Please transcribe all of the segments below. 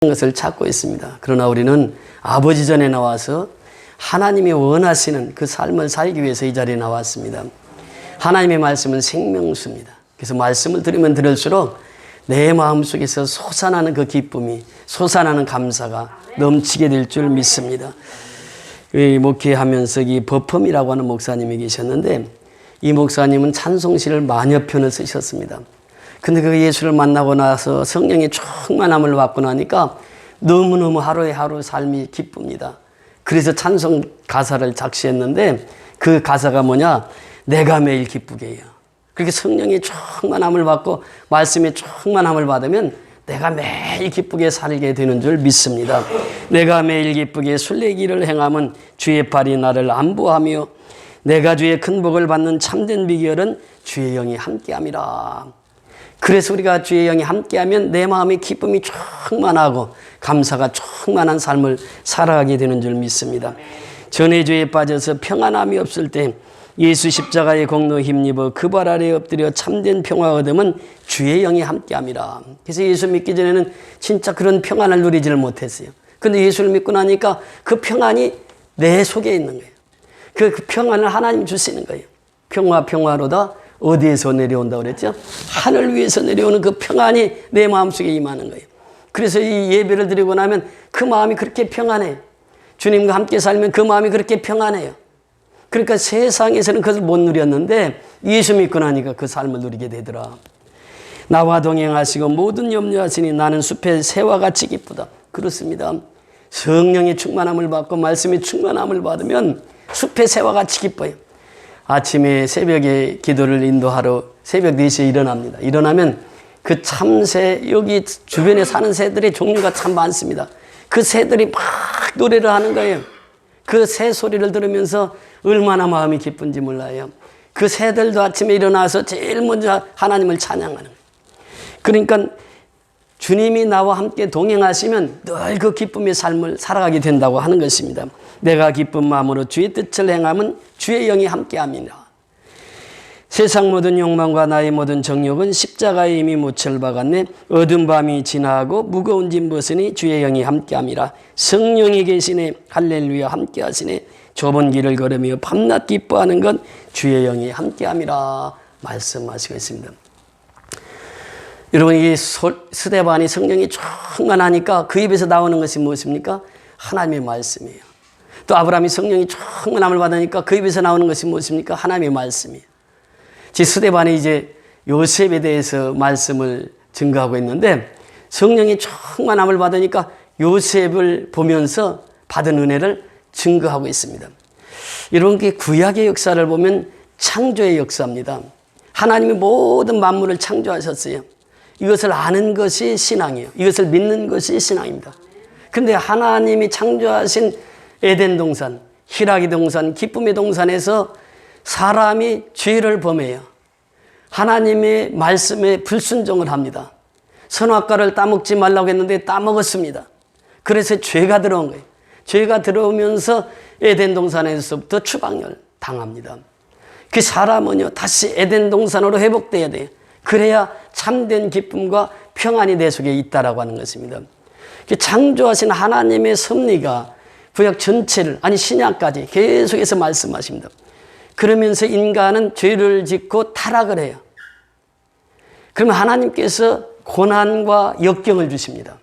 것을 찾고 있습니다. 그러나 우리는 아버지 전에 나와서 하나님이 원하시는 그 삶을 살기 위해서 이 자리에 나왔습니다. 하나님의 말씀은 생명수입니다. 그래서 말씀을 들으면 들을수록 내 마음속에서 솟아나는 그 기쁨이, 솟아나는 감사가 넘치게 될 줄 믿습니다. 목회하면서 이 버펌이라고 하는 목사님이 계셨는데, 이 목사님은 찬송시를 만여 편을 쓰셨습니다. 근데 그 예수를 만나고 나서 성령의 충만함을 받고 나니까 너무너무 하루에 하루 삶이 기쁩니다. 그래서 찬송 가사를 작시했는데, 그 가사가 뭐냐? 내가 매일 기쁘게 해요. 그렇게 성령의 충만함을 받고 말씀의 충만함을 받으면 내가 매일 기쁘게 살게 되는 줄 믿습니다. 내가 매일 기쁘게 순례길을 행하면 주의 팔이 나를 안보하며 내가 주의 큰 복을 받는 참된 비결은 주의 영이 함께함이라. 그래서 우리가 주의 영이 함께하면 내 마음의 기쁨이 충만하고 감사가 충만한 삶을 살아가게 되는 줄 믿습니다. 전해주에 빠져서 평안함이 없을 때 예수 십자가의 공로 힘입어 그 발 아래에 엎드려 참된 평화 얻으면 주의 영이 함께함이라. 그래서 예수 믿기 전에는 진짜 그런 평안을 누리지를 못했어요. 그런데 예수를 믿고 나니까 그 평안이 내 속에 있는 거예요. 그 평안을 하나님 주시는 거예요. 평화로다. 어디에서 내려온다고 그랬죠? 하늘 위에서 내려오는 그 평안이 내 마음속에 임하는 거예요. 그래서 이 예배를 드리고 나면 그 마음이 그렇게 평안해요. 주님과 함께 살면 그 마음이 그렇게 평안해요. 그러니까 세상에서는 그것을 못 누렸는데 예수 믿고 나니까 그 삶을 누리게 되더라. 나와 동행하시고 모든 염려하시니 나는 숲의 새와 같이 기쁘다. 그렇습니다. 성령의 충만함을 받고 말씀의 충만함을 받으면 숲의 새와 같이 기뻐요. 아침에 새벽에 기도를 인도하러 새벽 4시에 일어납니다. 일어나면 그 참새, 여기 주변에 사는 새들의 종류가 참 많습니다. 그 새들이 막 노래를 하는 거예요. 그 새 소리를 들으면서 얼마나 마음이 기쁜지 몰라요. 그 새들도 아침에 일어나서 제일 먼저 하나님을 찬양하는 거예요. 그러니까 주님이 나와 함께 동행하시면 늘 그 기쁨의 삶을 살아가게 된다고 하는 것입니다. 내가 기쁜 마음으로 주의 뜻을 행하면 주의 영이 함께합니다. 세상 모든 욕망과 나의 모든 정욕은 십자가에 이미 묻힐 바 같네. 어두운 밤이 지나고 무거운 짐 벗으니 주의 영이 함께함이라. 성령이 계시네. 할렐루야 함께하시네. 좁은 길을 걸으며 밤낮 기뻐하는 건 주의 영이 함께함이라 말씀하시고 있습니다. 여러분, 이 스데반이 성령이 충만하니까 그 입에서 나오는 것이 무엇입니까? 하나님의 말씀이에요. 또 아브라함이 성령이 충만함을 받으니까 그 입에서 나오는 것이 무엇입니까? 하나님의 말씀이에요. 스데반이 이제 요셉에 대해서 말씀을 증거하고 있는데, 성령이 충만함을 받으니까 요셉을 보면서 받은 은혜를 증거하고 있습니다. 여러분, 구약의 역사를 보면 창조의 역사입니다. 하나님이 모든 만물을 창조하셨어요. 이것을 아는 것이 신앙이에요. 이것을 믿는 것이 신앙입니다. 그런데 하나님이 창조하신 에덴 동산, 희락의 동산, 기쁨의 동산에서 사람이 죄를 범해요. 하나님의 말씀에 불순종을 합니다. 선악과를 따먹지 말라고 했는데 따먹었습니다. 그래서 죄가 들어온 거예요. 죄가 들어오면서 에덴 동산에서부터 추방을 당합니다. 그 사람은요, 다시 에덴 동산으로 회복돼야 돼요. 그래야 참된 기쁨과 평안이 내 속에 있다라고 하는 것입니다. 창조하신 하나님의 섭리가 구약 전체를, 아니 신약까지 계속해서 말씀하십니다. 그러면서 인간은 죄를 짓고 타락을 해요. 그러면 하나님께서 고난과 역경을 주십니다.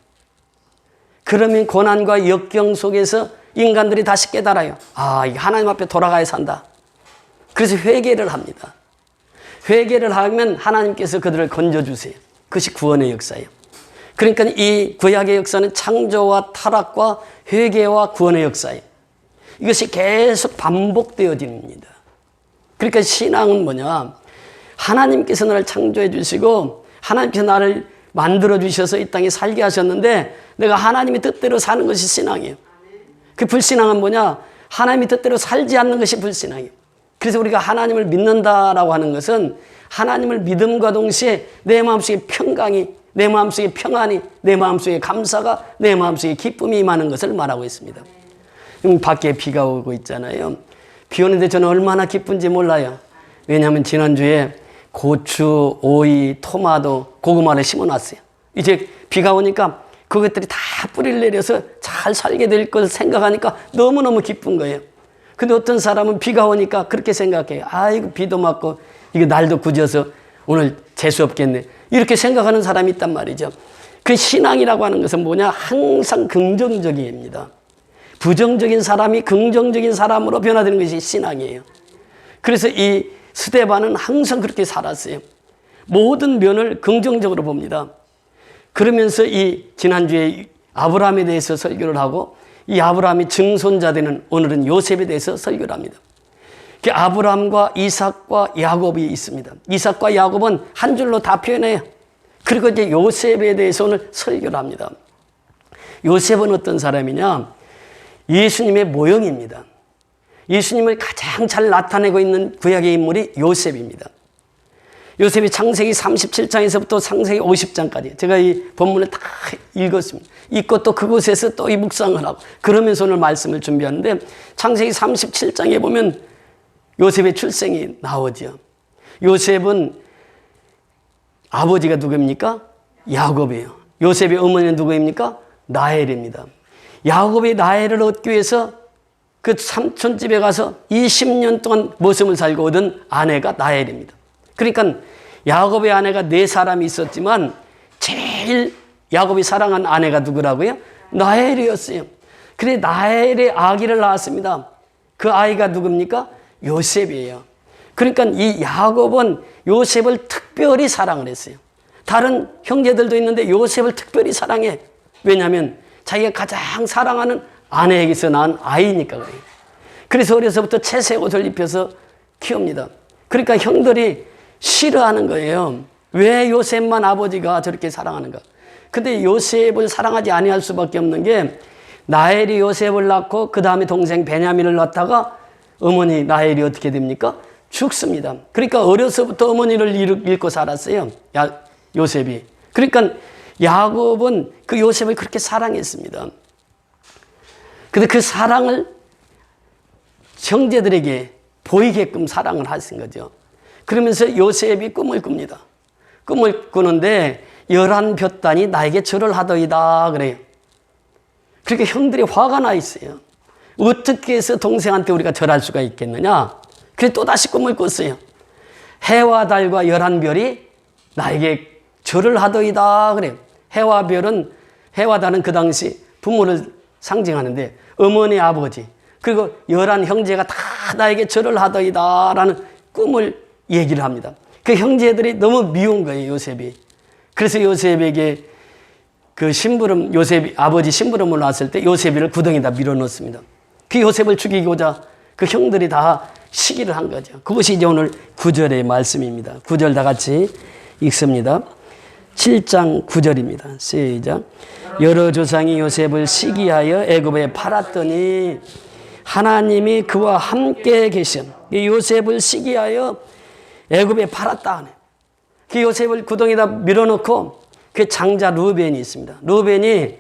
그러면 고난과 역경 속에서 인간들이 다시 깨달아요. 아, 이게 하나님 앞에 돌아가야 산다. 그래서 회개를 합니다. 회개를 하면 하나님께서 그들을 건져주세요. 그것이 구원의 역사예요. 그러니까 이 구약의 역사는 창조와 타락과 회개와 구원의 역사예요. 이것이 계속 반복되어집니다. 그러니까 신앙은 뭐냐? 하나님께서 나를 창조해 주시고 하나님께서 나를 만들어 주셔서 이 땅에 살게 하셨는데 내가 하나님의 뜻대로 사는 것이 신앙이에요. 그 불신앙은 뭐냐? 하나님의 뜻대로 살지 않는 것이 불신앙이에요. 그래서 우리가 하나님을 믿는다라고 하는 것은 하나님을 믿음과 동시에 내 마음속에 평강이, 내 마음속에 평안이, 내 마음속에 감사가, 내 마음속에 기쁨이 임하는 것을 말하고 있습니다. 밖에 비가 오고 있잖아요. 비 오는데 저는 얼마나 기쁜지 몰라요. 왜냐하면 지난주에 고추, 오이, 토마토, 고구마를 심어놨어요. 이제 비가 오니까 그것들이 다 뿌리를 내려서 잘 살게 될 걸 생각하니까 너무너무 기쁜 거예요. 근데 어떤 사람은 비가 오니까 그렇게 생각해요. 아이고, 비도 맞고 이거 날도 굳어서 오늘 재수 없겠네, 이렇게 생각하는 사람이 있단 말이죠. 그 신앙이라고 하는 것은 뭐냐? 항상 긍정적입니다. 부정적인 사람이 긍정적인 사람으로 변화되는 것이 신앙이에요. 그래서 이 스데반은 항상 그렇게 살았어요. 모든 면을 긍정적으로 봅니다. 그러면서 이 지난주에 아브라함에 대해서 설교를 하고, 이 아브라함이 증손자 되는 오늘은 요셉에 대해서 설교를 합니다. 아브라함과 이삭과 야곱이 있습니다. 이삭과 야곱은 한 줄로 다 표현해요. 그리고 이제 요셉에 대해서 오늘 설교를 합니다. 요셉은 어떤 사람이냐? 예수님의 모형입니다. 예수님을 가장 잘 나타내고 있는 구약의 인물이 요셉입니다. 요셉이 창세기 37장에서부터 창세기 50장까지 제가 이 본문을 다 읽었습니다. 읽고 또 그곳에서 또 이 묵상을 하고 그러면서 오늘 말씀을 준비하는데, 창세기 37장에 보면 요셉의 출생이 나오죠. 요셉은 아버지가 누구입니까? 야곱이에요. 요셉의 어머니는 누구입니까? 라헬입니다. 야곱이 라헬을 얻기 위해서 그 삼촌 집에 가서 20년 동안 모습을 살고 얻은 아내가 라헬입니다. 그러니까 야곱의 아내가 4사람이 있었지만 제일 야곱이 사랑한 아내가 누구라고요? 라헬이었어요. 그래 라헬의 아기를 낳았습니다. 그 아이가 누굽니까? 요셉이에요. 그러니까 이 야곱은 요셉을 특별히 사랑을 했어요. 다른 형제들도 있는데 요셉을 특별히 사랑해. 왜냐하면 자기가 가장 사랑하는 아내에게서 낳은 아이니까 그래요. 그래서 어려서부터 채색 옷을 입혀서 키웁니다. 그러니까 형들이 싫어하는 거예요. 왜 요셉만 아버지가 저렇게 사랑하는가? 근데 요셉을 사랑하지 아니할 수밖에 없는 게, 라헬이 요셉을 낳고 그 다음에 동생 베냐민을 낳다가 어머니 라헬이 어떻게 됩니까? 죽습니다. 그러니까 어려서부터 어머니를 잃고 살았어요. 요셉이. 그러니까 야곱은 그 요셉을 그렇게 사랑했습니다. 근데 그 사랑을 형제들에게 보이게끔 사랑을 하신 거죠. 그러면서 요셉이 꿈을 꿉니다. 꿈을 꾸는데 11볏단이 나에게 절을 하더이다 그래요. 그러니까 형들이 화가 나 있어요. 어떻게 해서 동생한테 우리가 절할 수가 있겠느냐. 그래서 또다시 꿈을 꿨어요. 해와 달과 11별이 나에게 절을 하더이다 그래요. 해와 별은, 해와 달은 그 당시 부모를 상징하는데 어머니, 아버지, 그리고 11형제가 다 나에게 절을 하더이다 라는 꿈을 얘기를 합니다. 그 형제들이 너무 미운 거예요, 요셉이. 그래서 요셉에게 그 심부름, 요셉이 아버지 심부름을 왔을 때 요셉이를 구덩이에다 밀어넣습니다. 그 요셉을 죽이고자 그 형들이 다 시기를 한 거죠. 그것이 이제 오늘 9절의 말씀입니다. 9절 다 같이 읽습니다. 7장 9절입니다. 시작. 여러 조상이 요셉을 시기하여 애굽에 팔았더니 하나님이 그와 함께 계신, 요셉을 시기하여 애굽에 팔았다. 그 요셉을 구덩이에다 밀어넣고 그 장자 루벤이 있습니다. 루벤이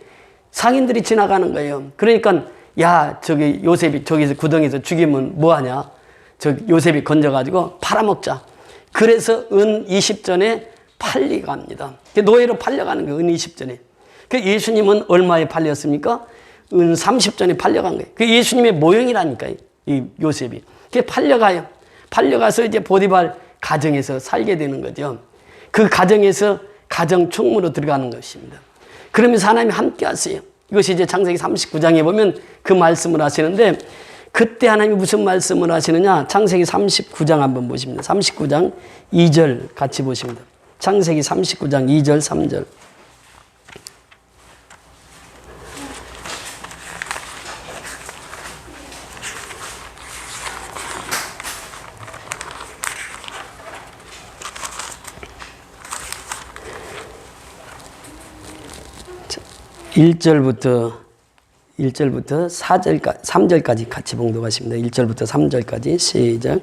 상인들이 지나가는 거예요. 그러니까 야, 저기 요셉이 저기서 구덩이에서 죽이면 뭐하냐. 저 요셉이 건져가지고 팔아먹자. 그래서 은 20전에 팔리가 합니다. 노예로 팔려가는 거예요. 은 20전에. 그 예수님은 얼마에 팔렸습니까? 은 30전에 팔려간 거예요. 그 예수님의 모형이라니까요. 이 요셉이. 그게 팔려가요. 팔려가서 이제 보디발 가정에서 살게 되는 거죠. 그 가정에서 가정 총무로 들어가는 것입니다. 그러면서 하나님이 함께 하세요. 이것이 이제 창세기 39장에 보면 그 말씀을 하시는데, 그때 하나님이 무슨 말씀을 하시느냐? 창세기 39장 한번 보십니다. 39장 2절 같이 보십니다. 창세기 39장 2절 3절. 일 절부터 3절까지 같이 봉독하십니다. 1절부터 3절까지 시작.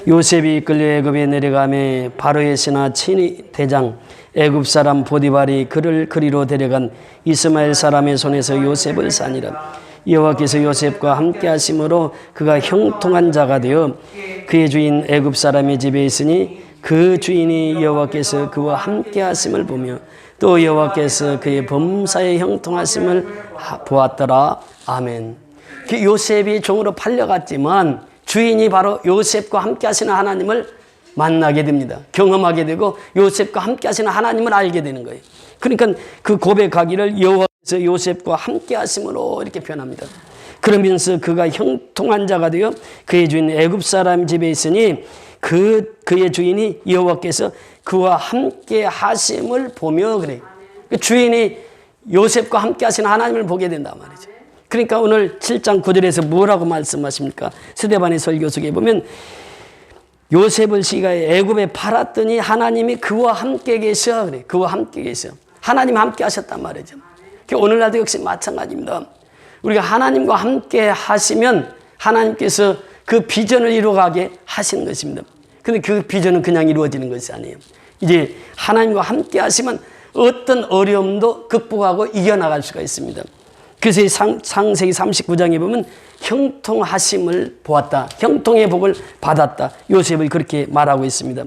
요셉이 이끌려 애굽에 내려가매 바로의 신하 친위 대장 애굽 사람 보디발이 그를 그리로 데려간 이스마엘 사람의 손에서 요셉을 싸니라. 여호와께서 요셉과 함께 하심으로 그가 형통한 자가 되어 그의 주인 애굽 사람의 집에 있으니 그 주인이 여호와께서 그와 함께 하심을 보며 또 여호와께서 그의 범사에 형통하심을 보았더라. 아멘. 그 요셉이 종으로 팔려갔지만 주인이 바로 요셉과 함께 하시는 하나님을 만나게 됩니다. 경험하게 되고 요셉과 함께 하시는 하나님을 알게 되는 거예요. 그러니까 그 고백하기를 여호와께서 요셉과 함께 하심으로 이렇게 표현합니다. 그러면서 그가 형통한 자가 되어 그의 주인 애굽 사람 집에 있으니 그의 주인이 여호와께서 그와 함께 하심을 보며 그래요. 주인이 요셉과 함께 하시는 하나님을 보게 된단 말이죠. 그러니까 오늘 7장 9절에서 뭐라고 말씀하십니까? 스데반의 설교 속에 보면 요셉을 시가에 애굽에 팔았더니 하나님이 그와 함께 계셔 그래. 그와 함께 계셔. 하나님 함께 하셨단 말이죠. 오늘날도 역시 마찬가지입니다. 우리가 하나님과 함께 하시면 하나님께서 그 비전을 이루어가게 하시는 것입니다. 근데 그 비전은 그냥 이루어지는 것이 아니에요. 이제 하나님과 함께 하시면 어떤 어려움도 극복하고 이겨나갈 수가 있습니다. 그래서 창세기 39장에 보면 형통하심을 보았다. 형통의 복을 받았다. 요셉을 그렇게 말하고 있습니다.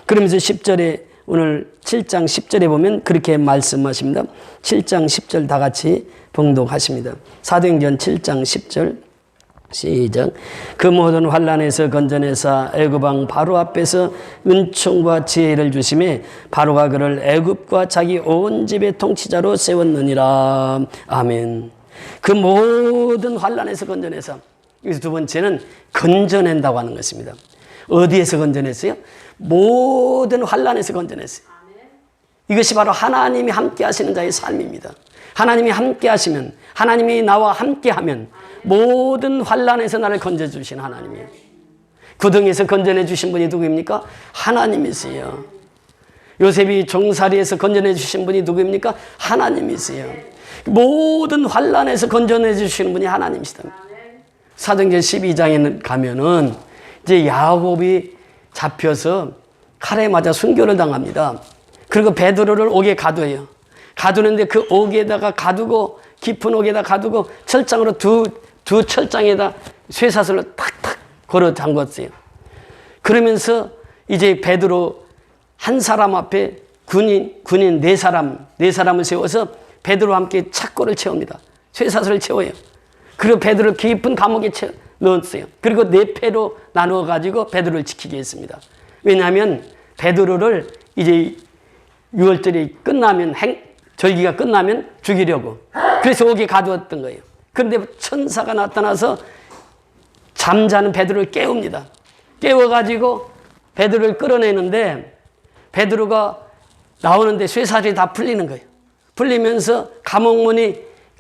그러면서 10절에 오늘 7장 10절에 보면 그렇게 말씀하십니다. 7장 10절 다 같이 봉독하십니다. 사도행전 7장 10절 시작. 그 모든 환난에서 건져내사 애굽 왕 바로 앞에서 은총과 지혜를 주심에 바로가 그를 애굽과 자기 온 집의 통치자로 세웠느니라. 아멘. 그 모든 환난에서 건져내사. 여기서 두 번째는 건져낸다고 하는 것입니다. 어디에서 건져냈어요? 모든 환난에서 건져냈어요. 이것이 바로 하나님이 함께 하시는 자의 삶입니다. 하나님이 함께 하시면, 하나님이 나와 함께 하면 모든 환난에서 나를 건져주신 하나님이에요. 구덩이에서 건져내 주신 분이 누구입니까? 하나님이세요. 요셉이 종살이에서 건져내 주신 분이 누구입니까? 하나님이세요. 모든 환난에서 건져내 주시는 분이 하나님이시다. 사도행전 12장에는 가면은 이제 야곱이 잡혀서 칼에 맞아 순교를 당합니다. 그리고 베드로를 옥에 가둬요. 가두는데 그 옥에다가 가두고 깊은 옥에다 가두고 철장으로 두 철장에다 쇠사슬로 탁탁 걸어 잠궜어요. 그러면서 이제 베드로 한 사람 앞에 군인 네 사람을 세워서 베드로와 함께 착고를 채웁니다. 쇠사슬을 채워요. 그리고 베드로를 깊은 감옥에 넣었어요. 그리고 네 패로 나누어 가지고 베드로를 지키게 했습니다. 왜냐하면 베드로를 이제 6월절이 끝나면 절기가 끝나면 죽이려고. 그래서 옥에 가두었던 거예요. 그런데 천사가 나타나서 잠자는 베드로를 깨웁니다. 깨워가지고 베드로를 끌어내는데 베드로가 나오는데 쇠사슬이 다 풀리는 거예요. 풀리면서 감옥문이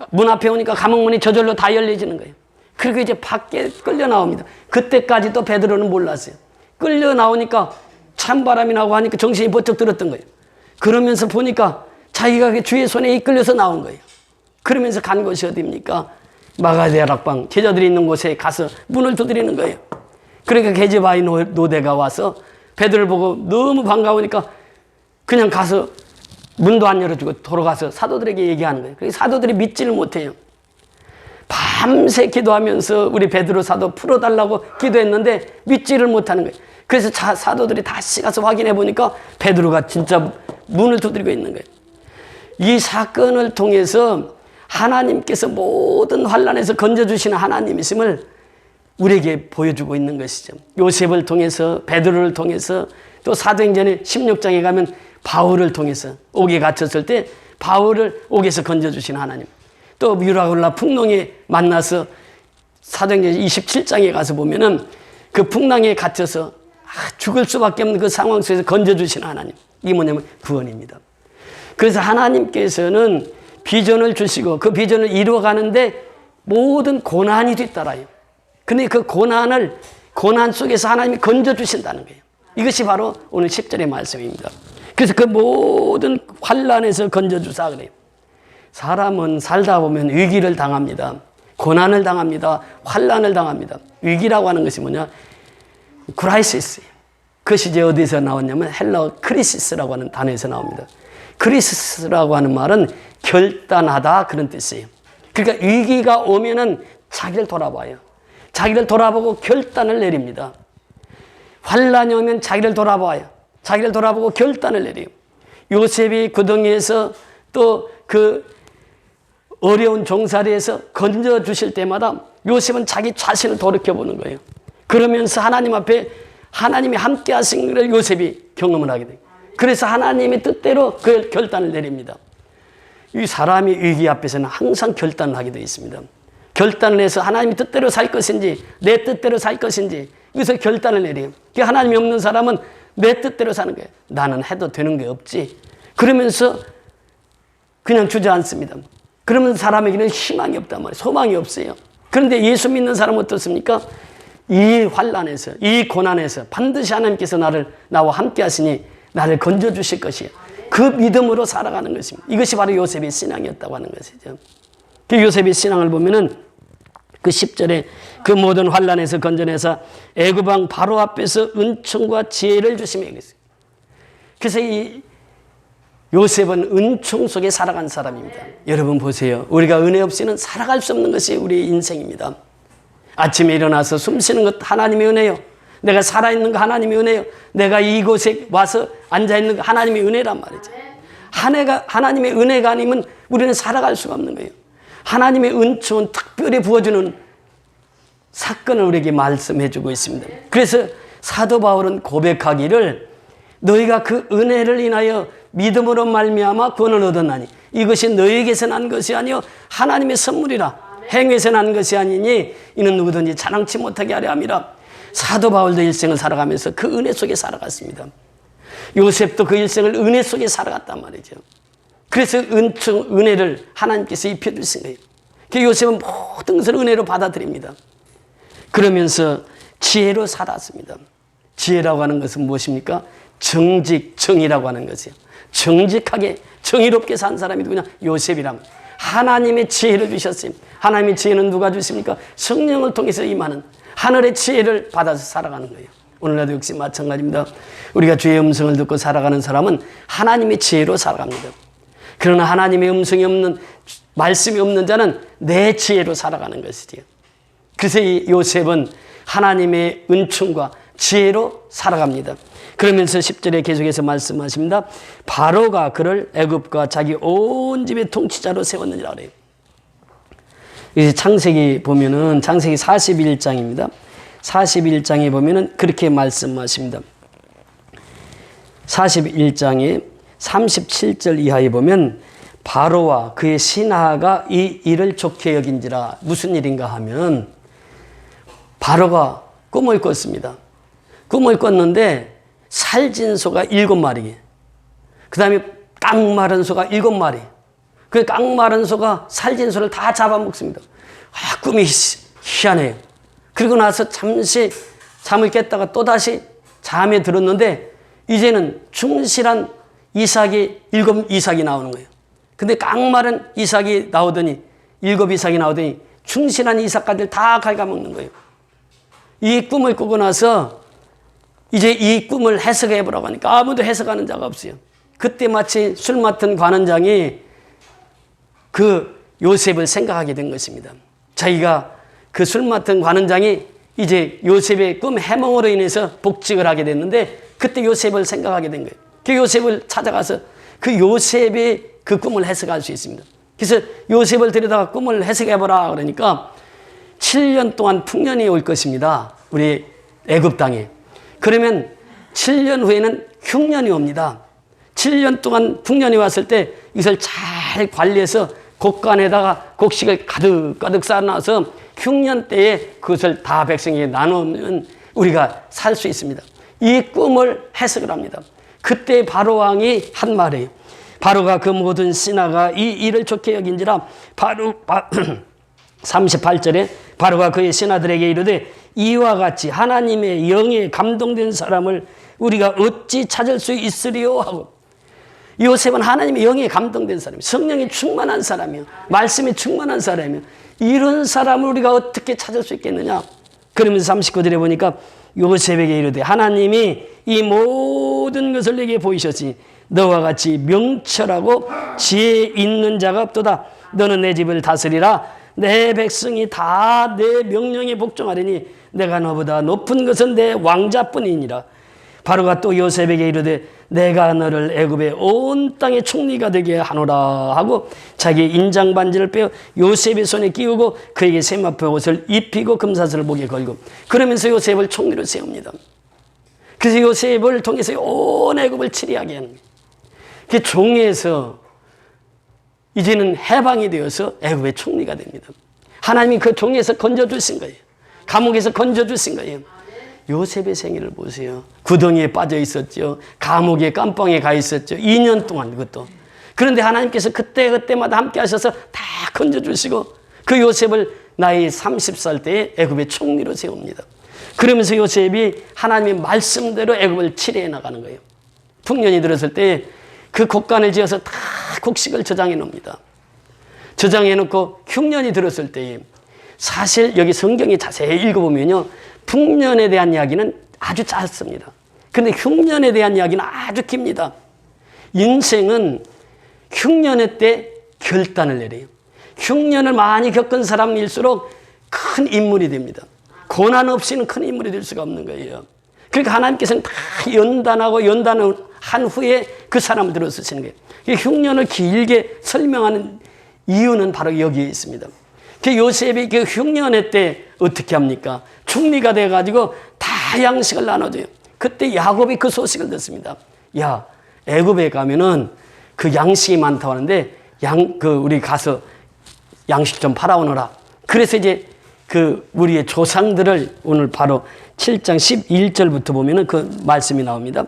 문 앞에 오니까 감옥문이 저절로 다 열려지는 거예요. 그리고 이제 밖에 끌려 나옵니다. 그때까지도 베드로는 몰랐어요. 끌려 나오니까 찬바람이 나고 하니까 정신이 번쩍 들었던 거예요. 그러면서 보니까 자기가 주의 손에 이끌려서 나온 거예요. 그러면서 간 곳이 어디입니까? 마가다락방 제자들이 있는 곳에 가서 문을 두드리는 거예요. 그러니까 게르바의 노대가 와서 베드로를 보고 너무 반가우니까 그냥 가서 문도 안 열어주고 돌아가서 사도들에게 얘기하는 거예요. 그래서 사도들이 믿지를 못해요. 밤새 기도하면서 우리 베드로 사도 풀어달라고 기도했는데 믿지를 못하는 거예요. 그래서 사도들이 다시 가서 확인해 보니까 베드로가 진짜 문을 두드리고 있는 거예요. 이 사건을 통해서 하나님께서 모든 환난에서 건져주시는 하나님이심을 우리에게 보여주고 있는 것이죠. 요셉을 통해서, 베드로를 통해서, 또 사도행전의 16장에 가면 바울을 통해서 옥에 갇혔을 때 바울을 옥에서 건져주신 하나님. 또 유라굴라 풍랑에 만나서 사도행전 27장에 가서 보면은 그 풍랑에 갇혀서 죽을 수밖에 없는 그 상황 속에서 건져주신 하나님. 이게 뭐냐면 구원입니다. 그래서 하나님께서는 비전을 주시고 그 비전을 이루어가는데 모든 고난이 뒤따라요. 근데 그 고난 속에서 하나님이 건져주신다는 거예요. 이것이 바로 오늘 10절의 말씀입니다. 그래서 그 모든 환난에서 건져주사 그래요. 사람은 살다 보면 위기를 당합니다. 고난을 당합니다. 환난을 당합니다. 위기라고 하는 것이 뭐냐? 크라이시스예요. 그것이 이제 어디서 나왔냐면 헬라어 크리시스라고 하는 단어에서 나옵니다. 크리시스라고 하는 말은 결단하다 그런 뜻이에요. 그러니까 위기가 오면은 자기를 돌아봐요. 자기를 돌아보고 결단을 내립니다. 환난이 오면 자기를 돌아봐요. 자기를 돌아보고 결단을 내려요. 요셉이 구덩이에서 또 그 어려운 종살이에서 건져 주실 때마다 요셉은 자기 자신을 돌이켜보는 거예요. 그러면서 하나님 앞에 하나님이 함께 하신 것을 요셉이 경험을 하게 돼요. 그래서 하나님의 뜻대로 그 결단을 내립니다. 이 사람이 위기 앞에서는 항상 결단을 하게 되어 있습니다. 결단을 해서 하나님의 뜻대로 살 것인지 내 뜻대로 살 것인지 여기서 결단을 내려요. 하나님이 없는 사람은 내 뜻대로 사는 거예요. 나는 해도 되는 게 없지. 그러면서 그냥 주저앉습니다. 그러면 사람에게는 희망이 없단 말이에요. 소망이 없어요. 그런데 예수 믿는 사람은 어떻습니까? 이 환난에서 이 고난에서 반드시 하나님께서 나와 함께 하시니 나를 건져주실 것이에요. 그 믿음으로 살아가는 것입니다. 이것이 바로 요셉의 신앙이었다고 하는 것이죠. 그 요셉의 신앙을 보면은 그 10절에 그 모든 환난에서 건져내사 애굽 왕 바로 앞에서 은총과 지혜를 주시며 그랬어요. 그래서 이 요셉은 은총 속에 살아간 사람입니다. 여러분 보세요. 우리가 은혜 없이는 살아갈 수 없는 것이 우리의 인생입니다. 아침에 일어나서 숨 쉬는 것 하나님의 은혜요. 내가 살아있는 거 하나님의 은혜요. 내가 이곳에 와서 앉아있는 거 하나님의 은혜란 말이죠. 하나님의 은혜가 아니면 우리는 살아갈 수가 없는 거예요. 하나님의 은총은 특별히 부어주는 사건을 우리에게 말씀해 주고 있습니다. 그래서 사도 바울은 고백하기를 너희가 그 은혜를 인하여 믿음으로 말미암아 구원을 얻었나니 이것이 너희에게서 난 것이 아니요 하나님의 선물이라 행위에서 난 것이 아니니 이는 누구든지 자랑치 못하게 하려 함이라. 사도 바울도 일생을 살아가면서 그 은혜 속에 살아갔습니다. 요셉도 그 일생을 은혜 속에 살아갔단 말이죠. 그래서 은혜를 하나님께서 입혀주신 거예요. 그 요셉은 모든 것을 은혜로 받아들입니다. 그러면서 지혜로 살았습니다. 지혜라고 하는 것은 무엇입니까? 정직, 정의라고 하는 것이에요. 정직하게, 정의롭게 산 사람이 누구냐? 요셉이란 하나님의 지혜를 주셨어요. 하나님의 지혜는 누가 주십니까? 성령을 통해서 임하는 하늘의 지혜를 받아서 살아가는 거예요. 오늘날도 역시 마찬가지입니다. 우리가 주의 음성을 듣고 살아가는 사람은 하나님의 지혜로 살아갑니다. 그러나 하나님의 음성이 없는, 말씀이 없는 자는 내 지혜로 살아가는 것이지요. 그래서 이 요셉은 하나님의 은총과 지혜로 살아갑니다. 그러면서 10절에 계속해서 말씀하십니다. 바로가 그를 애굽과 자기 온 집의 통치자로 세웠느니라 그래요. 이제 창세기 보면은 창세기 41장입니다. 41장에 보면은 그렇게 말씀하십니다. 41장에 37절 이하에 보면 바로와 그의 신하가 이 일을 좋게 여긴지라. 무슨 일인가 하면 바로가 꿈을 꿨습니다. 꿈을 꿨는데 살진 소가 7마리, 그 다음에 깡마른 소가 7마리. 그 깡마른 소가 살진 소를 다 잡아먹습니다. 꿈이 희한해요. 그리고 나서 잠시 잠을 깼다가 또다시 잠에 들었는데 이제는 충실한 이삭이 7 이삭이 나오는 거예요. 근데 깡마른 이삭이 나오더니 7 이삭이 나오더니 충실한 이삭까지 다 갉아먹는 거예요. 이 꿈을 꾸고 나서 이제 이 꿈을 해석해 보라고 하니까 아무도 해석하는 자가 없어요. 그때 마치 술 맡은 관원장이 그 요셉을 생각하게 된 것입니다. 자기가 그 술 맡은 관원장이 이제 요셉의 꿈 해몽으로 인해서 복직을 하게 됐는데 그때 요셉을 생각하게 된 거예요. 그 요셉을 찾아가서 그 요셉의 그 꿈을 해석할 수 있습니다. 그래서 요셉을 데려다가 꿈을 해석해 보라 그러니까 7년 동안 풍년이 올 것입니다. 우리 애굽 땅에. 그러면 7년 후에는 흉년이 옵니다. 7년 동안 풍년이 왔을 때 이것을 잘 관리해서 곡간에다가 곡식을 가득가득 쌓아놔서 흉년 때에 그것을 다 백성에게 나누면 우리가 살 수 있습니다. 이 꿈을 해석을 합니다. 그때 바로 왕이 한 말이에요. 바로가 그 모든 신하가 이 일을 좋게 여긴지라. 38절에 바로가 그의 신하들에게 이르되 이와 같이 하나님의 영에 감동된 사람을 우리가 어찌 찾을 수 있으리요 하고. 요셉은 하나님의 영에 감동된 사람이에요. 성령이 충만한 사람이에요. 말씀이 충만한 사람이에요. 이런 사람을 우리가 어떻게 찾을 수 있겠느냐. 그러면서 39절에 보니까 요셉에게 이르되 하나님이 이 모든 것을 내게 보이셨으니 너와 같이 명철하고 지혜 있는 자가 없도다. 너는 내 집을 다스리라. 내 백성이 다 내 명령에 복종하리니 내가 너보다 높은 것은 내 왕자뿐이니라. 바로가 또 요셉에게 이르되 내가 너를 애굽의 온 땅의 총리가 되게 하노라 하고 자기 인장 반지를 빼어 요셉의 손에 끼우고 그에게 세마포 옷을 입히고 금사슬을 목에 걸고 그러면서 요셉을 총리로 세웁니다. 그래서 요셉을 통해서 온 애굽을 치리하게 하는 거예요. 그 종에서 이제는 해방이 되어서 애굽의 총리가 됩니다. 하나님이 그 종에서 건져주신 거예요. 감옥에서 건져주신 거예요. 요셉의 생애를 보세요. 구덩이에 빠져 있었죠. 감옥에 깜빵에 가 있었죠. 2년 동안 그것도. 그런데 하나님께서 그때마다 함께 하셔서 다 건져주시고 그 요셉을 나이 30살 때에 애굽의 총리로 세웁니다. 그러면서 요셉이 하나님의 말씀대로 애굽을 치리해 나가는 거예요. 풍년이 들었을 때 그 곡간을 지어서 다 곡식을 저장해 놓습니다. 저장해 놓고 흉년이 들었을 때에 사실 여기 성경이 자세히 읽어보면요. 풍년에 대한 이야기는 아주 짧습니다. 그런데 흉년에 대한 이야기는 아주 깁니다. 인생은 흉년의 때 결단을 내려요. 흉년을 많이 겪은 사람일수록 큰 인물이 됩니다. 고난 없이는 큰 인물이 될 수가 없는 거예요. 그러니까 하나님께서는 다 연단한 후에 그 사람을 들어 쓰시는 거예요. 흉년을 길게 설명하는 이유는 바로 여기에 있습니다. 그 요셉이 그 흉년의 때 어떻게 합니까? 총리가 돼가지고 다 양식을 나눠줘요. 그때 야곱이 그 소식을 듣습니다. 야, 애굽에 가면은 그 양식이 많다고 하는데 우리 가서 양식 좀 팔아오너라. 그래서 이제 우리의 조상들을 오늘 바로 7장 11절부터 보면은 그 말씀이 나옵니다.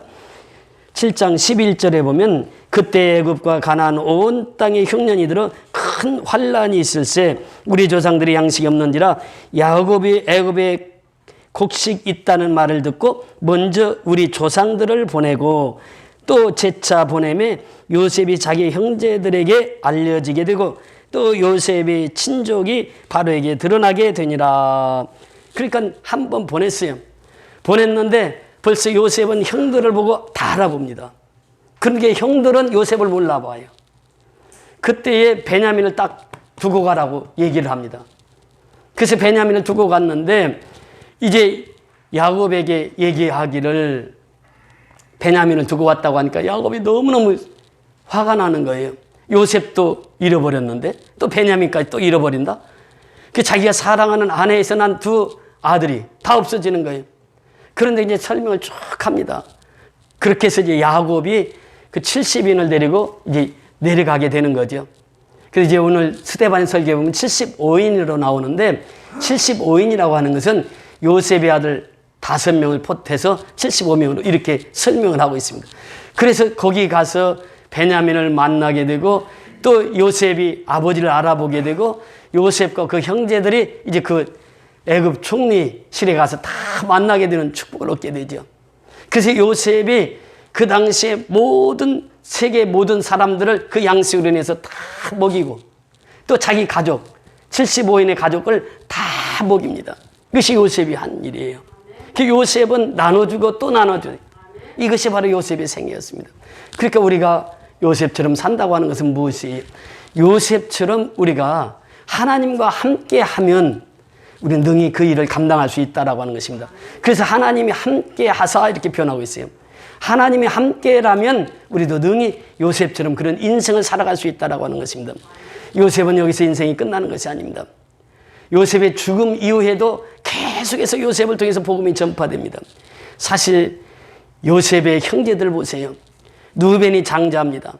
7장 11절에 보면 그때 애굽과 가나안 온 땅에 흉년이 들어 큰 환란이 있을세 우리 조상들이 양식이 없는지라 야곱이 애굽에 곡식 있다는 말을 듣고 먼저 우리 조상들을 보내고 또 재차 보내매 요셉이 자기 형제들에게 알려지게 되고 또 요셉의 친족이 바로에게 드러나게 되니라. 그러니까 한 번 보냈어요. 보냈는데 벌써 요셉은 형들을 보고 다 알아봅니다. 그러니까 형들은 요셉을 몰라봐요. 그때에 베냐민을 딱 두고 가라고 얘기를 합니다. 그래서 베냐민을 두고 갔는데 이제 야곱에게 얘기하기를 베냐민을 두고 왔다고 하니까 야곱이 너무너무 화가 나는 거예요. 요셉도 잃어버렸는데 또 베냐민까지 또 잃어버린다? 그 자기가 사랑하는 아내에서 난 두 아들이 다 없어지는 거예요. 그런데 이제 설명을 쭉 합니다. 그렇게 해서 이제 야곱이 그 70인을 데리고 이제 내려가게 되는 거죠. 그래서 이제 오늘 스데반 설교에 보면 75인으로 나오는데 75인이라고 하는 것은 요셉의 아들 5명을 포함해서 75명으로 이렇게 설명을 하고 있습니다. 그래서 거기 가서 베냐민을 만나게 되고 또 요셉이 아버지를 알아보게 되고 요셉과 그 형제들이 이제 그 애굽 총리실에 가서 다 만나게 되는 축복을 얻게 되죠. 그래서 요셉이 그 당시에 세계 모든 사람들을 그 양식으로 인해서 다 먹이고 또 자기 가족 75인의 가족을 다 먹입니다. 이것이 요셉이 한 일이에요. 그 요셉은 나눠주고 또 나눠줘요. 이것이 바로 요셉의 생애였습니다. 그러니까 우리가 요셉처럼 산다고 하는 것은 무엇이에요? 요셉처럼 우리가 하나님과 함께 하면 우리는 능히 그 일을 감당할 수 있다라고 하는 것입니다. 그래서 하나님이 함께 하사 이렇게 표현하고 있어요. 하나님이 함께라면 우리도 능히 요셉처럼 그런 인생을 살아갈 수 있다라고 하는 것입니다. 요셉은 여기서 인생이 끝나는 것이 아닙니다. 요셉의 죽음 이후에도 계속해서 요셉을 통해서 복음이 전파됩니다. 사실 요셉의 형제들 보세요. 누벤이 장자입니다.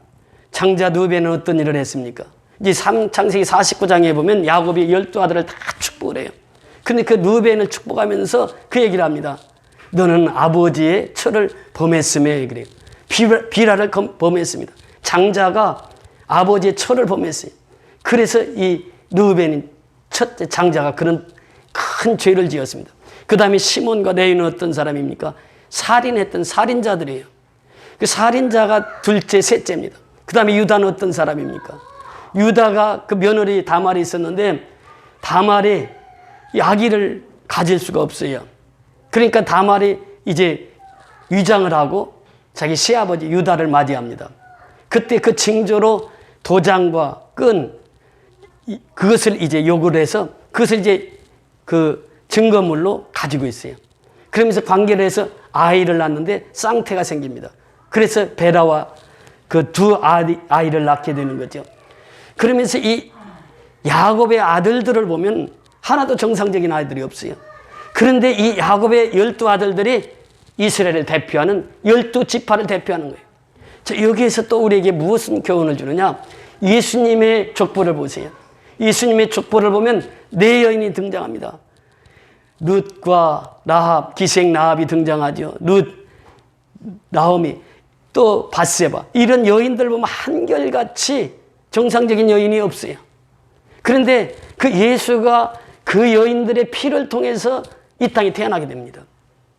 장자 누벤은 어떤 일을 했습니까? 이제 창세기 49장에 보면 야곱이 12아들을 다 축복을 해요. 근데 그 누벤을 축복하면서 그 얘기를 합니다. 너는 아버지의 철을 범했음에 그래요. 비라를 범했습니다. 장자가 아버지의 철을 범했어요. 그래서 이 누벤이 첫째 장자가 그런 큰 죄를 지었습니다. 그 다음에 시몬과 레위는 어떤 사람입니까? 살인했던 살인자들이에요. 그 살인자가 둘째, 셋째입니다. 그 다음에 유다는 어떤 사람입니까? 유다가 그 며느리 다말이 있었는데 다말이 이 아기를 가질 수가 없어요. 그러니까 다말이 이제 위장을 하고 자기 시아버지 유다를 맞이합니다. 그때 그 징조로 도장과 끈 그것을 이제 요구를 해서 그것을 이제 그 증거물로 가지고 있어요. 그러면서 관계를 해서 아이를 낳는데 쌍태가 생깁니다. 그래서 베라와 그 두 아이를 낳게 되는 거죠. 그러면서 이 야곱의 아들들을 보면 하나도 정상적인 아이들이 없어요. 그런데 이 야곱의 12아들들이 이스라엘을 대표하는 12지파를 대표하는 거예요. 자, 여기에서 또 우리에게 무엇을 교훈을 주느냐? 예수님의 족보를 보세요. 예수님의 족보를 보면 네 여인이 등장합니다. 룻과 라합, 기생 라합이 등장하죠. 룻, 나오미, 또 밧세바. 이런 여인들 보면 한결같이 정상적인 여인이 없어요. 그런데 그 예수가 그 여인들의 피를 통해서 이 땅에 태어나게 됩니다.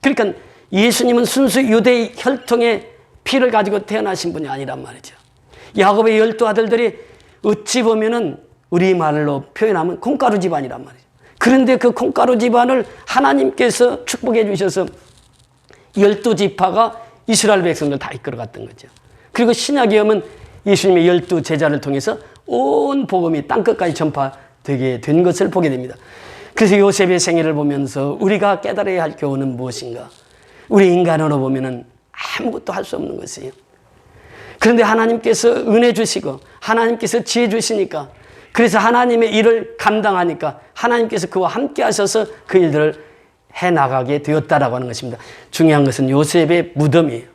그러니까 예수님은 순수 유대 혈통의 피를 가지고 태어나신 분이 아니란 말이죠. 야곱의 12아들들이 어찌 보면은 우리말로 표현하면 콩가루 집안이란 말이죠. 그런데 그 콩가루 집안을 하나님께서 축복해 주셔서 12지파가 이스라엘 백성들 다 이끌어갔던 거죠. 그리고 신약에 오면 예수님의 12제자를 통해서 온 복음이 땅끝까지 전파되게 된 것을 보게 됩니다. 그래서 요셉의 생애를 보면서 우리가 깨달아야 할 교훈은 무엇인가? 우리 인간으로 보면은 아무것도 할 수 없는 것이에요. 그런데 하나님께서 은혜 주시고 하나님께서 지혜 주시니까, 그래서 하나님의 일을 감당하니까 하나님께서 그와 함께 하셔서 그 일들을 해나가게 되었다라고 하는 것입니다. 중요한 것은 요셉의 무덤이에요.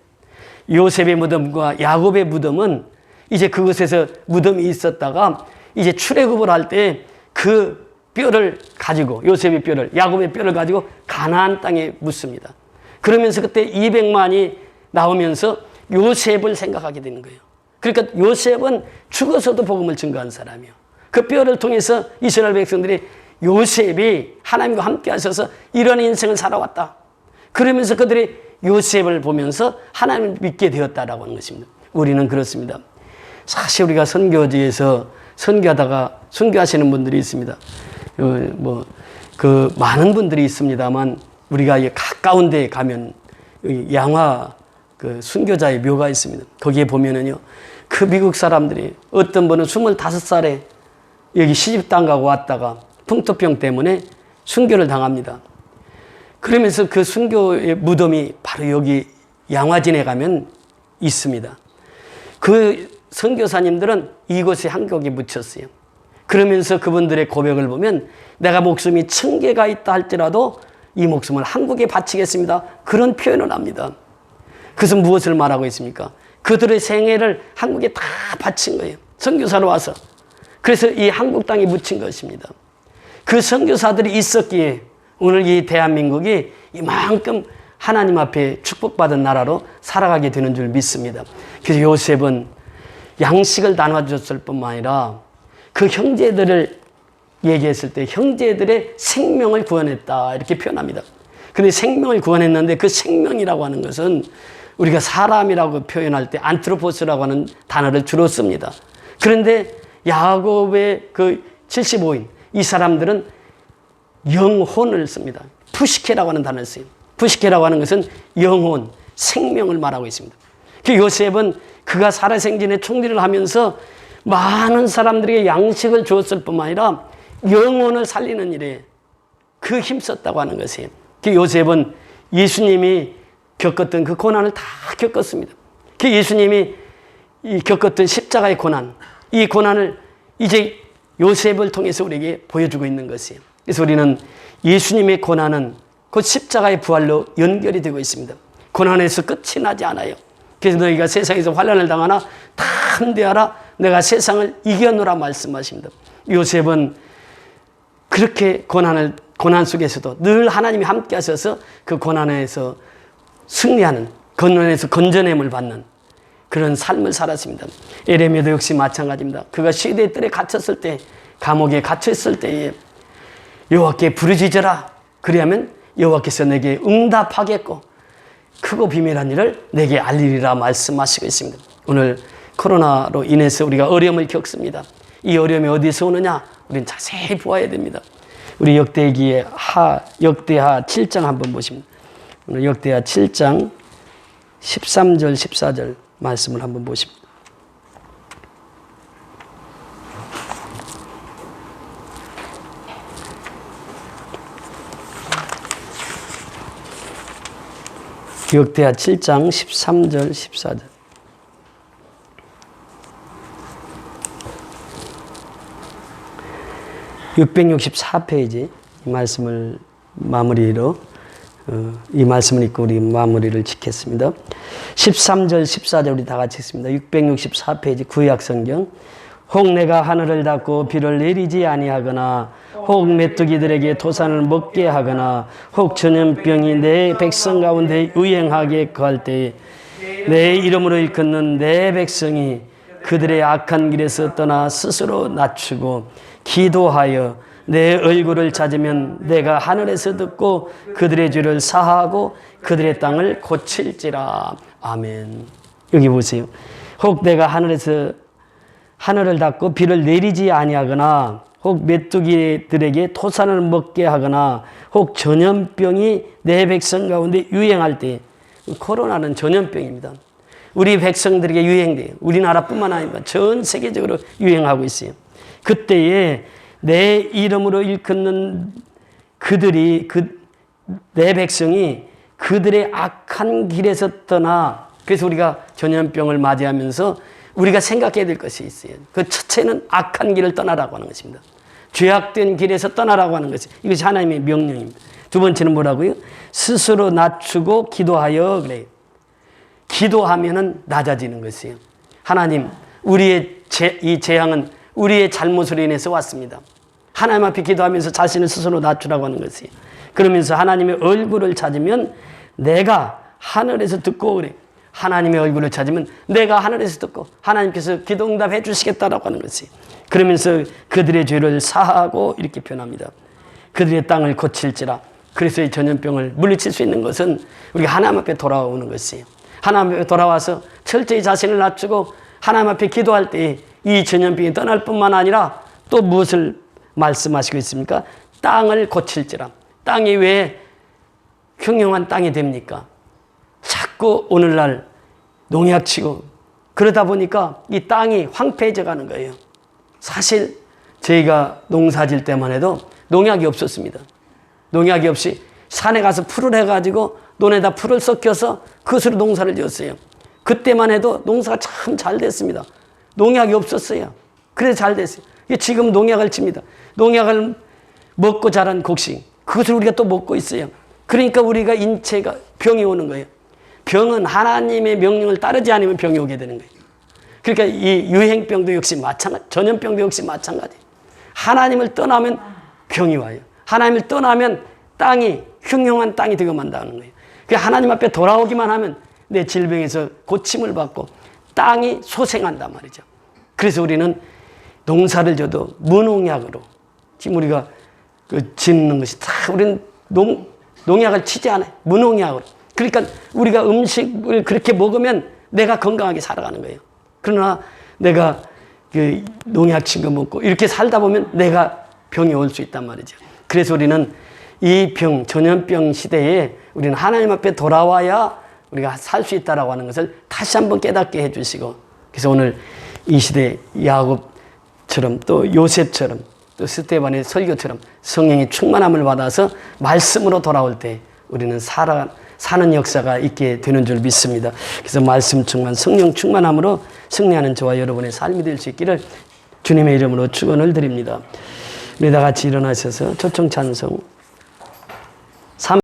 요셉의 무덤과 야곱의 무덤은 이제 그곳에서 무덤이 있었다가 이제 출애굽을 할 때 그 뼈를 가지고, 요셉의 뼈를, 야곱의 뼈를 가지고 가나안 땅에 묻습니다. 그러면서 그때 200만이 나오면서 요셉을 생각하게 되는 거예요. 그러니까 요셉은 죽어서도 복음을 증거한 사람이에요. 그 뼈를 통해서 이스라엘 백성들이 요셉이 하나님과 함께 하셔서 이런 인생을 살아왔다. 그러면서 그들이 요셉을 보면서 하나님을 믿게 되었다라고 하는 것입니다. 우리는 그렇습니다. 사실 우리가 선교지에서 선교하다가 순교하시는 분들이 있습니다. 많은 분들이 있습니다만 우리가 가까운 데에 가면 양화 그 순교자의 묘가 있습니다. 거기에 보면은요, 그 미국 사람들이 어떤 분은 25살에 여기 시집도 가고 왔다가 풍토병 때문에 순교를 당합니다. 그러면서 그 순교의 무덤이 바로 여기 양화진에 가면 있습니다. 그 선교사님들은 이곳에 한국에 묻혔어요. 그러면서 그분들의 고백을 보면 내가 목숨이 1000개가 있다 할지라도 이 목숨을 한국에 바치겠습니다. 그런 표현을 합니다. 그것은 무엇을 말하고 있습니까? 그들의 생애를 한국에 다 바친 거예요. 선교사로 와서. 그래서 이 한국 땅에 묻힌 것입니다. 그 선교사들이 있었기에 오늘 이 대한민국이 이만큼 하나님 앞에 축복받은 나라로 살아가게 되는 줄 믿습니다. 그래서 요셉은 양식을 나눠줬을 뿐만 아니라 그 형제들을 얘기했을 때 형제들의 생명을 구원했다 이렇게 표현합니다. 근데 생명을 구원했는데 그 생명이라고 하는 것은 우리가 사람이라고 표현할 때 안트로포스라고 하는 단어를 주로 씁니다. 그런데 야곱의 그 75인 이 사람들은 영혼을 씁니다. 푸시케라고 하는 단어를 써요. 푸시케라고 하는 것은 영혼, 생명을 말하고 있습니다. 그 요셉은 그가 살아생전에 총리를 하면서 많은 사람들에게 양식을 주었을 뿐만 아니라 영혼을 살리는 일에 그 힘썼다고 하는 것이에요. 그 요셉은 예수님이 겪었던 그 고난을 다 겪었습니다. 그 예수님이 겪었던 십자가의 고난, 이 고난을 이제 요셉을 통해서 우리에게 보여주고 있는 것이에요. 그래서 우리는 예수님의 고난은 곧 십자가의 부활로 연결이 되고 있습니다. 고난에서 끝이 나지 않아요. 그래서 너희가 세상에서 환난을 당하나 다 함대하라, 내가 세상을 이겨노라 말씀하십니다. 요셉은 그렇게 고난 속에서도 늘 하나님이 함께 하셔서 그 고난에서 승리하는, 고난에서 건져냄을 받는 그런 삶을 살았습니다. 에레미야도 역시 마찬가지입니다. 그가 시대의 뜰에 갇혔을 때, 감옥에 갇혔을 때에 여호와께 부르짖어라. 그리하면 여호와께서 내게 응답하겠고 크고 비밀한 일을 내게 알리리라 말씀하시고 있습니다. 오늘 코로나로 인해서 우리가 어려움을 겪습니다. 이 어려움이 어디서 오느냐? 우리는 자세히 보아야 됩니다. 우리 역대기의 역대하 7장 한번 보십니다. 오늘 역대하 7장 13절 14절 말씀을 한번 보십니다. 역대하 7장 13절 14절. 664페이지 이 말씀을 마무리로 이 말씀을 읽고 우리 마무리를 짓겠습니다. 13절 14절 우리 다 같이 읽습니다. 664페이지 구약성경. 혹 내가 하늘을 닫고 비를 내리지 아니하거나 혹 메뚜기들에게 토산을 먹게 하거나 혹 전염병이 내 백성 가운데 유행하게 할 때에 내 이름으로 일컫는 내 백성이 그들의 악한 길에서 떠나 스스로 낮추고 기도하여 내 얼굴을 찾으면 내가 하늘에서 듣고 그들의 죄를 사하고 그들의 땅을 고칠지라. 아멘. 여기 보세요. 혹 내가 하늘을 닫고 비를 내리지 아니하거나 혹 메뚜기들에게 토산을 먹게 하거나 혹 전염병이 내 백성 가운데 유행할 때, 코로나는 전염병입니다. 우리 백성들에게 유행돼요. 우리나라뿐만 아니라 전 세계적으로 유행하고 있어요. 그때에 내 이름으로 일컫는 내 백성이 그들의 악한 길에서 떠나, 그래서 우리가 전염병을 맞이하면서 우리가 생각해야 될 것이 있어요. 그 첫째는 악한 길을 떠나라고 하는 것입니다. 죄악된 길에서 떠나라고 하는 것이, 이것이 하나님의 명령입니다. 두 번째는 뭐라고요? 스스로 낮추고 기도하여 그래요. 기도하면은 낮아지는 것이에요. 하나님, 우리의 이 재앙은 우리의 잘못으로 인해서 왔습니다. 하나님 앞에 기도하면서 자신을 스스로 낮추라고 하는 것이에요. 그러면서 하나님의 얼굴을 찾으면 내가 하늘에서 듣고 그래. 하나님의 얼굴을 찾으면 내가 하늘에서 듣고 하나님께서 기도 응답해 주시겠다라고 하는 것이에요. 그러면서 그들의 죄를 사하고 이렇게 표현합니다. 그들의 땅을 고칠지라. 그래서 이 전염병을 물리칠 수 있는 것은 우리가 하나님 앞에 돌아오는 것이에요. 하나님 앞에 돌아와서 철저히 자신을 낮추고 하나님 앞에 기도할 때 이 전염병이 떠날 뿐만 아니라 또 무엇을 말씀하시고 있습니까? 땅을 고칠지라. 땅이 왜 흉흉한 땅이 됩니까? 자꾸 오늘날 농약치고 그러다 보니까 이 땅이 황폐해져 가는 거예요. 사실 저희가 농사질 때만 해도 농약이 없었습니다. 농약이 없이 산에 가서 풀을 해가지고 논에다 풀을 섞여서 그것으로 농사를 지었어요. 그때만 해도 농사가 참 잘 됐습니다. 농약이 없었어요. 그래서 잘 됐어요. 지금 농약을 칩니다. 농약을 먹고 자란 곡식, 그것을 우리가 또 먹고 있어요. 그러니까 우리가 인체가 병이 오는 거예요. 병은 하나님의 명령을 따르지 않으면 병이 오게 되는 거예요. 그러니까 이 유행병도 역시 마찬가지, 전염병도 역시 마찬가지. 하나님을 떠나면 병이 와요. 하나님을 떠나면 땅이 흉흉한 땅이 되고 만다는 거예요. 그러니까 하나님 앞에 돌아오기만 하면 내 질병에서 고침을 받고 땅이 소생한단 말이죠. 그래서 우리는 농사를 져도 무농약으로, 지금 우리가 짓는 것이 다 우리는 농약을 치지 않아요. 무농약으로. 그러니까 우리가 음식을 그렇게 먹으면 내가 건강하게 살아가는 거예요. 그러나 내가 농약 친 거 먹고 이렇게 살다 보면 내가 병이 올 수 있단 말이죠. 그래서 우리는 이 전염병 시대에 우리는 하나님 앞에 돌아와야 우리가 살 수 있다라고 하는 것을 다시 한번 깨닫게 해주시고, 그래서 오늘 이 시대 야곱처럼 또 요셉처럼 또 스데반의 설교처럼 성령의 충만함을 받아서 말씀으로 돌아올 때 우리는 사는 역사가 있게 되는 줄 믿습니다. 그래서 말씀 충만, 성령 충만함으로 승리하는 저와 여러분의 삶이 될 수 있기를 주님의 이름으로 축원을 드립니다. 우리 다 같이 일어나셔서 초청 찬송